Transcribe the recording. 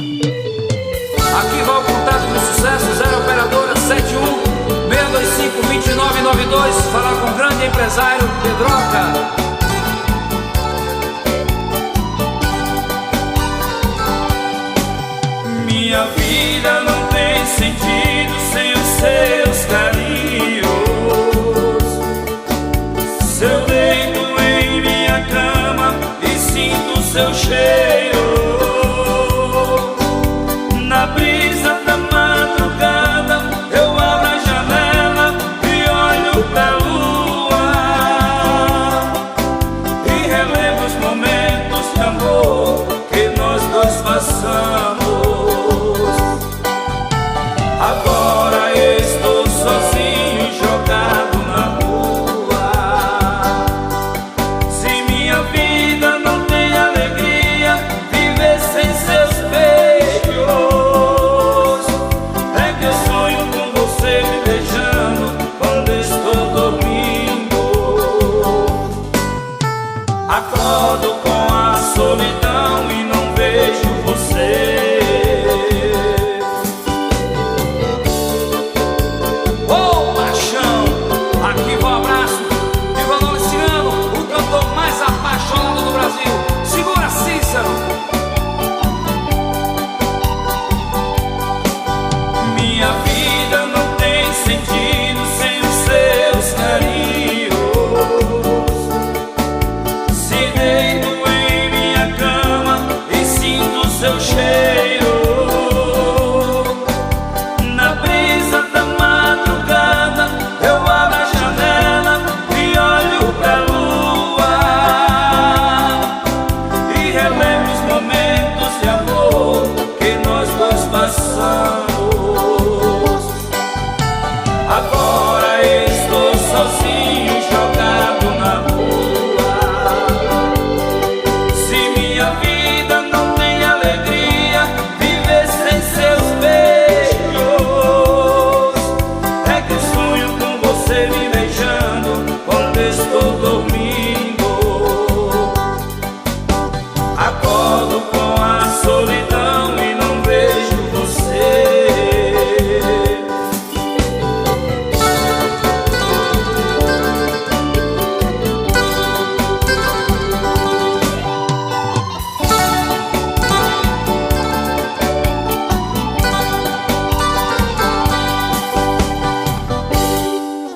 Aqui vai o contato do sucesso, 0 operadora 71-625-2992. Falar com o grande empresário Pedroca. Minha vida não tem sentido sem os seus carinhos. Seu dedo em minha cama e sinto seu cheiro. Na brisa da madrugada eu abro a janela e olho pra lua e relembro os momentos de amor que nós dois passamos. Agora estou sozinho, jogado na rua. Se minha vida não tem alegria, viver sem seus beijos. É que eu sonho com você me beijando quando estou dormindo. Acordo com a solidão e não vejo você. Minha vida não tem sentido sem os seus carinhos. Se deito em minha cama e sinto seu cheiro.